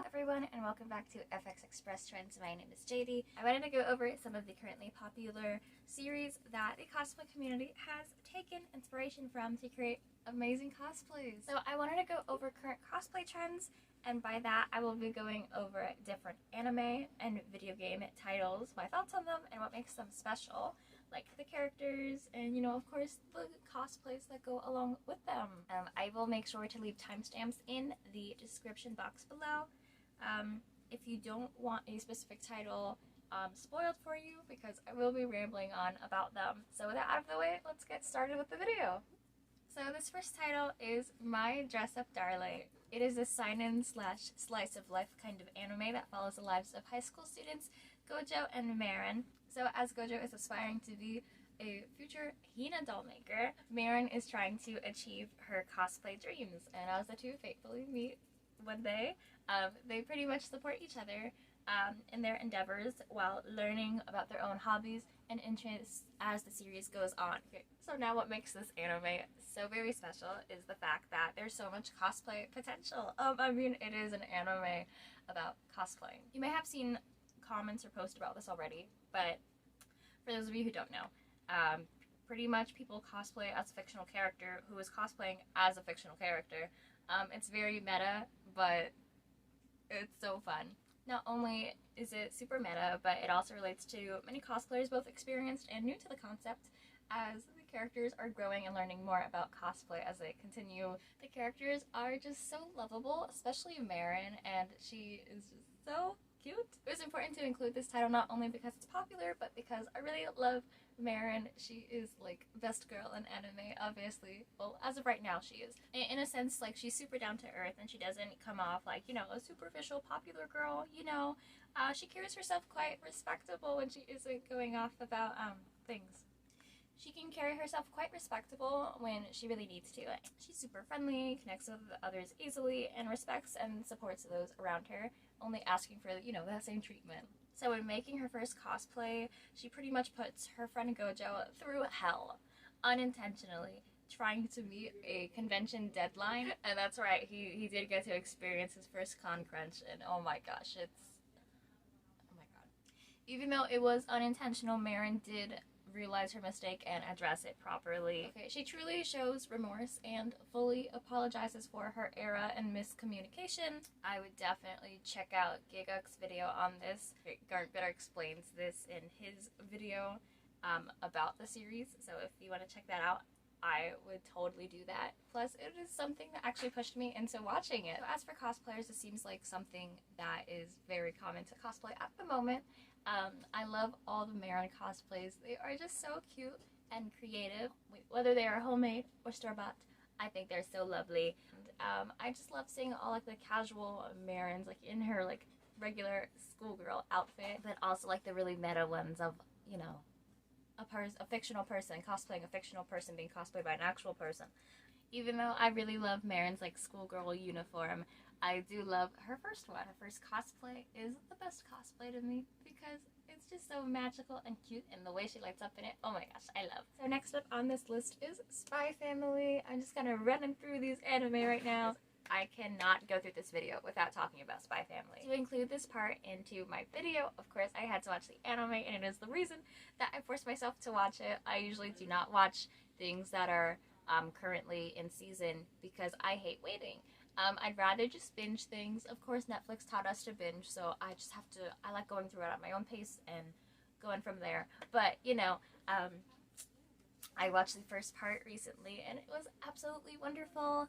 Hello everyone and welcome back to FX Express Trends. My name is Jadie. I wanted to go over some of the currently popular series that the cosplay community has taken inspiration from to create amazing cosplays. So I wanted to go over current cosplay trends, and by that I will be going over different anime and video game titles, my thoughts on them and what makes them special, like the characters and, you know, of course the cosplays that go along with them. I will make sure to leave timestamps in the description box below if you don't want a specific title spoiled for you, because I will be rambling on about them. So with that out of the way, let's get started with the video. So this first title is My Dress Up Darling. It is a sign-in slash slice of life kind of anime that follows the lives of high school students Gojo and Marin. So as Gojo is aspiring to be a future Hina doll maker, Marin is trying to achieve her cosplay dreams, and as the two fatefully meet one day, they pretty much support each other in their endeavors while learning about their own hobbies and interests as the series goes on. Okay, so now what makes this anime so very special is the fact that there's so much cosplay potential. I mean, it is an anime about cosplaying. You may have seen comments or posts about this already, but for those of you who don't know, pretty much people cosplay as a fictional character who is cosplaying as a fictional character. It's very meta, but it's so fun. Not only is it super meta, but it also relates to many cosplayers, both experienced and new to the concept, as the characters are growing and learning more about cosplay as they continue. The characters are just so lovable, especially Marin, and she is just so cute. It was important to include this title not only because it's popular, but because I really love Marin. She is like best girl in anime, obviously. Well, as of right now she is. In a sense, like, she's super down to earth and she doesn't come off like, you know, a superficial popular girl, you know. She carries herself quite respectable when she isn't going off about things. She can carry herself quite respectable when she really needs to. She's super friendly, connects with others easily, and respects and supports those around her, only asking for, you know, that same treatment. So when making her first cosplay, she pretty much puts her friend Gojo through hell, unintentionally, trying to meet a convention deadline. And that's right, he did get to experience his first con crunch, and oh my gosh, oh my god. Even though it was unintentional, Marin did realize her mistake and address it properly. Okay, she truly shows remorse and fully apologizes for her error and miscommunication. I would definitely check out Giguk's video on this. Garnt better explains this in his video about the series, so if you want to check that out, I would totally do that. Plus, it is something that actually pushed me into watching it. So as for cosplayers, it seems like something that is very common to cosplay at the moment. I love all the Marin cosplays. They are just so cute and creative. Whether they are homemade or store-bought, I think they're so lovely. And I just love seeing all like the casual Marins, like in her like regular schoolgirl outfit, but also like the really meta ones of, you know, a fictional person cosplaying a fictional person being cosplayed by an actual person. Even though I really love Marin's like schoolgirl uniform, I do love her first one. Her first cosplay is the best cosplay to me because it's just so magical and cute, and the way she lights up in it, oh my gosh, I love. So next up on this list is SpyxFamily. I'm just kind of running through these anime right now. I cannot go through this video without talking about SpyxFamily. To include this part into my video, of course, I had to watch the anime, and it is the reason that I forced myself to watch it. I usually do not watch things that are currently in season because I hate waiting. I'd rather just binge things. Of course, Netflix taught us to binge, so I just have to, I like going through it at my own pace and going from there. But, you know, I watched the first part recently, and it was absolutely wonderful.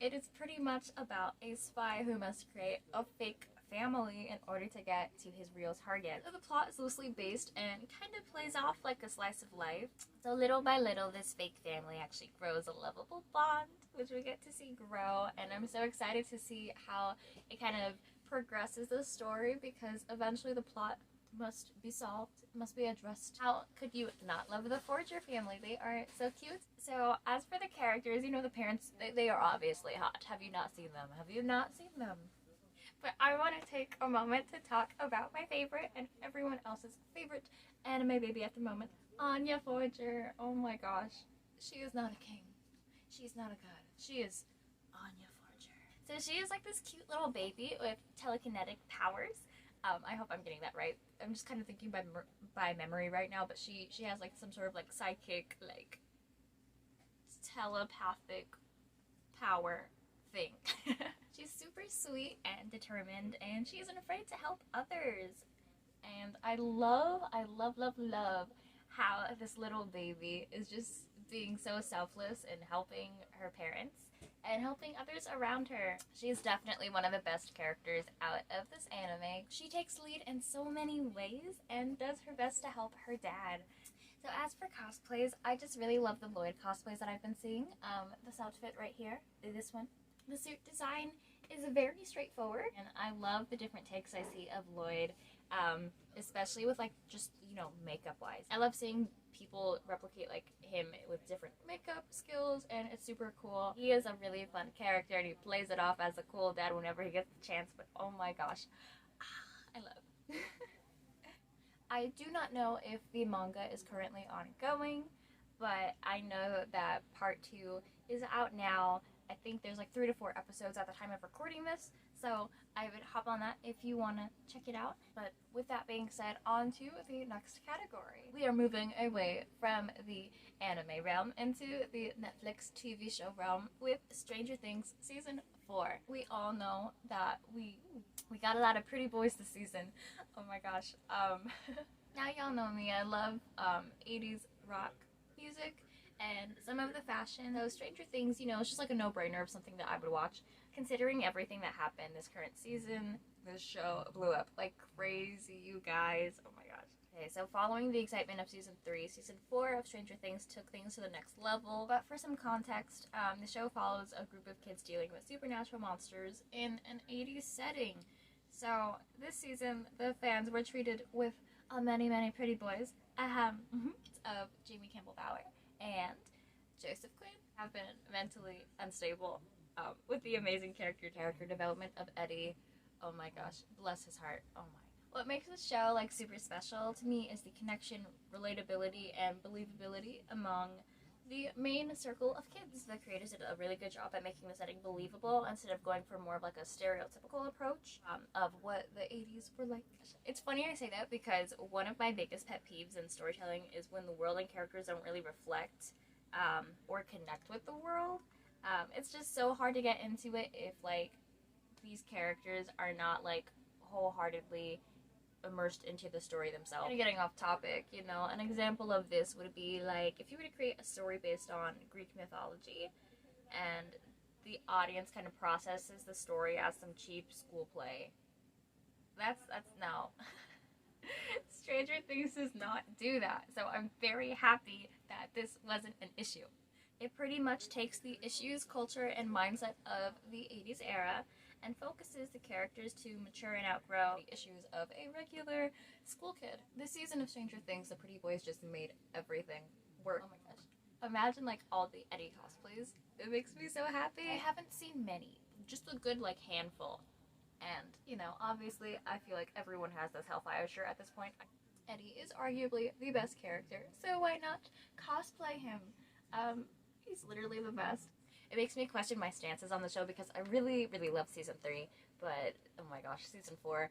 It is pretty much about a spy who must create a fake family in order to get to his real target. So the plot is loosely based and kind of plays off like a slice of life. So little by little, this fake family actually grows a lovable bond, which we get to see grow, and I'm so excited to see how it kind of progresses the story, because eventually the plot must be solved, must be addressed. How could you not love the Forger family? They are so cute. So as for the characters, you know, the parents, they are obviously hot. Have you not seen them? Have you not seen them? But I want to take a moment to talk about my favorite and everyone else's favorite anime baby at the moment, Anya Forger. Oh my gosh. She is not a king. She's not a god. She is Anya Forger. So she is like this cute little baby with telekinetic powers. I hope I'm getting that right. I'm just kind of thinking by memory right now, but she has like some sort of like psychic, like telepathic power thing. She's super sweet and determined, and she isn't afraid to help others. And I love how this little baby is just being so selfless and helping her parents and helping others around her. She's definitely one of the best characters out of this anime. She takes lead in so many ways and does her best to help her dad. So as for cosplays, I just really love the Lloyd cosplays that I've been seeing. This outfit right here, this one. The suit design is very straightforward, and I love the different takes I see of Lloyd, especially with like just, you know, makeup wise. I love seeing people replicate like him with different makeup skills, and it's super cool. He is a really fun character, and he plays it off as a cool dad whenever he gets the chance, but oh my gosh, I love. I do not know if the manga is currently ongoing, but I know that part 2 is out now. I think there's like 3 to 4 episodes at the time of recording this, so I would hop on that if you want to check it out. But with that being said, on to the next category. We are moving away from the anime realm into the Netflix TV show realm with Stranger Things Season 4. We all know that we got a lot of pretty boys this season. Oh my gosh. Now y'all know me. I love 80s rock music and some of the fashion. So Stranger Things, you know, it's just like a no-brainer of something that I would watch. Considering everything that happened this current season, this show blew up like crazy, you guys. Oh my gosh. Okay, so following the excitement of Season 3, Season 4 of Stranger Things took things to the next level. But for some context, the show follows a group of kids dealing with supernatural monsters in an 80s setting. So this season, the fans were treated with many, many pretty boys of Jamie Campbell Bower and Joseph Quinn have been mentally unstable with the amazing character development of Eddie. Oh my gosh, bless his heart. Oh my. What makes this show like super special to me is the connection, relatability, and believability among the main circle of kids. The creators did a really good job at making the setting believable instead of going for more of like a stereotypical approach of what the 80s were like. It's funny I say that because one of my biggest pet peeves in storytelling is when the world and characters don't really reflect or connect with the world. It's just so hard to get into it if like these characters are not like wholeheartedly immersed into the story themselves. Kind of getting off topic, you know, an example of this would be like if you were to create a story based on Greek mythology and the audience kind of processes the story as some cheap school play. That's no. Stranger Things does not do that, so I'm very happy that this wasn't an issue. It pretty much takes the issues, culture, and mindset of the 80s era and focuses the characters to mature and outgrow the issues of a regular school kid. This season of Stranger Things, the pretty boys just made everything work. Oh my gosh. Imagine like all the Eddie cosplays. It makes me so happy. I haven't seen many, just a good like handful. And, you know, obviously I feel like everyone has this Hellfire shirt at this point. Eddie is arguably the best character, so why not cosplay him? He's literally the best. It makes me question my stances on the show because I really, really love Season 3, but oh my gosh, Season 4,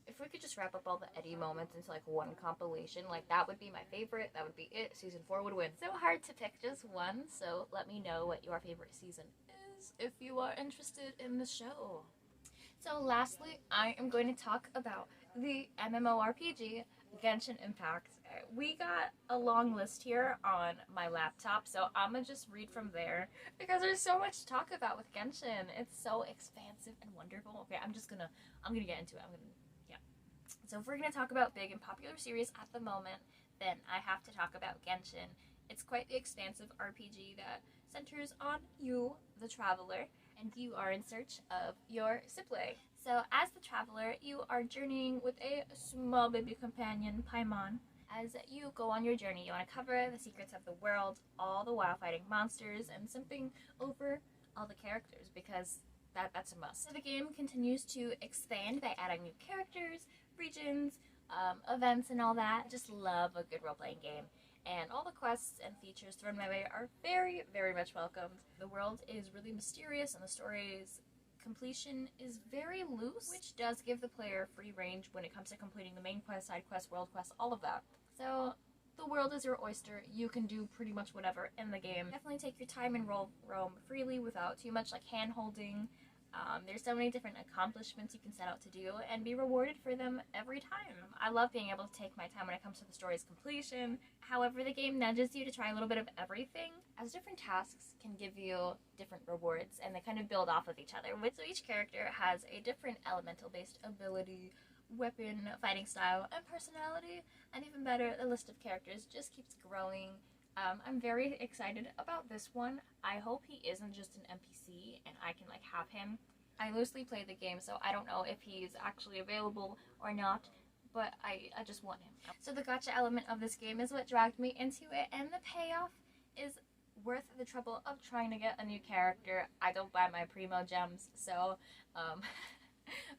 if we could just wrap up all the Eddie moments into like one compilation, like that would be my favorite, that would be it, Season 4 would win. So hard to pick just one, so let me know what your favorite season is if you are interested in the show. So lastly, I am going to talk about the MMORPG Genshin Impact. We got a long list here on my laptop, so I'm gonna just read from there because there's so much to talk about with Genshin. It's so expansive and wonderful. Okay, I'm gonna get into it. So if we're gonna talk about big and popular series at the moment, then I have to talk about Genshin. It's quite the expansive RPG that centers on you, the traveler, and you are in search of your sibling. So as the traveler, you are journeying with a small baby companion, Paimon. As you go on your journey, you want to cover the secrets of the world, all the while fighting monsters and simping over all the characters, because that's a must. So the game continues to expand by adding new characters, regions, events, and all that. I just love a good role-playing game. And all the quests and features thrown my way are very, very much welcomed. The world is really mysterious and the story is completion is very loose, which does give the player free range when it comes to completing the main quest, side quest, world quest, all of that. So the world is your oyster. You can do pretty much whatever in the game. Definitely take your time and roam freely without too much like hand holding. There's so many different accomplishments you can set out to do and be rewarded for them every time. I love being able to take my time when it comes to the story's completion. However, the game nudges you to try a little bit of everything, as different tasks can give you different rewards and they kind of build off of each other. So each character has a different elemental-based ability, weapon, fighting style, and personality, and even better, the list of characters just keeps growing. I'm very excited about this one. I hope he isn't just an NPC and I can like have him. I loosely play the game, so I don't know if he's actually available or not, but I just want him. So the gacha element of this game is what dragged me into it, and the payoff is worth the trouble of trying to get a new character. I don't buy my primo gems, so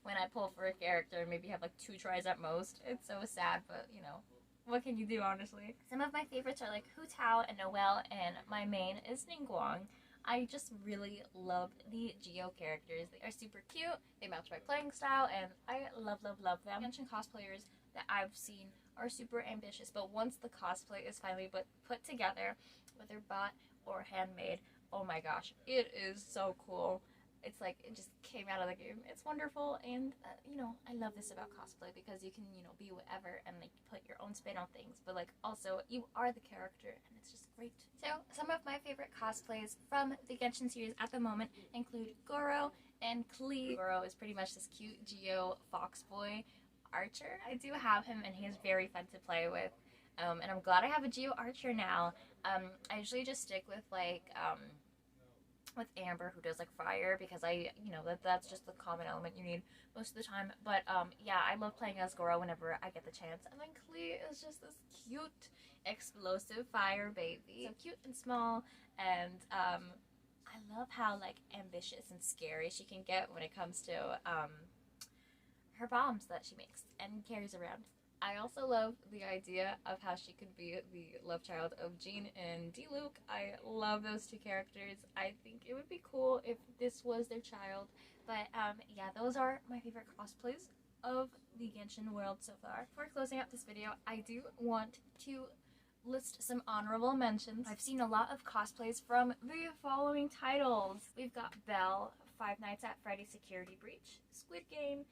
when I pull for a character, maybe have like 2 tries at most. It's so sad, but you know, what can you do, honestly? Some of my favorites are like Hu Tao and Noelle, and my main is Ningguang. I just really love the Geo characters. They are super cute, they match my playing style, and I love them. Genshin cosplayers that I've seen are super ambitious, but once the cosplay is finally put together, whether bought or handmade, oh my gosh, it is so cool. It's like it just came out of the game. It's wonderful, and you know, I love this about cosplay because you can, you know, be whatever and like put your own spin on things, but like also you are the character, and it's just great. So some of my favorite cosplays from the Genshin series at the moment include Goro and Klee. Goro is pretty much this cute Geo fox boy archer. I do have him, and he is very fun to play with, and I'm glad I have a Geo archer now. I usually just stick with like with Amber, who does like fire, because that's just the common element you need most of the time. But yeah, I love playing as Goro whenever I get the chance. And then Klee is just this cute, explosive fire baby, so cute and small, and I love how like ambitious and scary she can get when it comes to her bombs that she makes and carries around. I also love the idea of how she could be the love child of Jean and Diluc. I love those 2 characters. I think it would be cool if this was their child. But yeah, those are my favorite cosplays of the Genshin world so far. Before closing out this video, I do want to list some honorable mentions. I've seen a lot of cosplays from the following titles. We've got Belle, Five Nights at Freddy's Security Breach, Squid Game,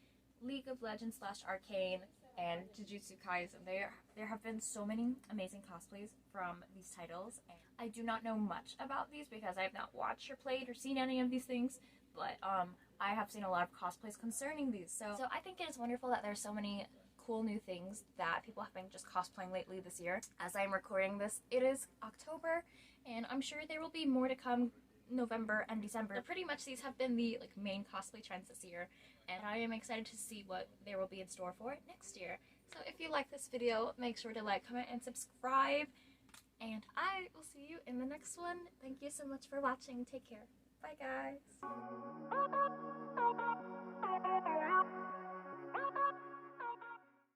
League of Legends / Arcane, and Jujutsu Kaisen. There have been so many amazing cosplays from these titles. And I do not know much about these because I have not watched or played or seen any of these things, but I have seen a lot of cosplays concerning these. So I think it is wonderful that there's so many cool new things that people have been just cosplaying lately this year. As I'm recording this, it is October, and I'm sure there will be more to come November and December. So pretty much these have been the like main cosplay trends this year, and I am excited to see what there will be in store for it next year. So if you like this video, make sure to like, comment, and subscribe, and I will see you in the next one. Thank you so much for watching. Take care. Bye, guys.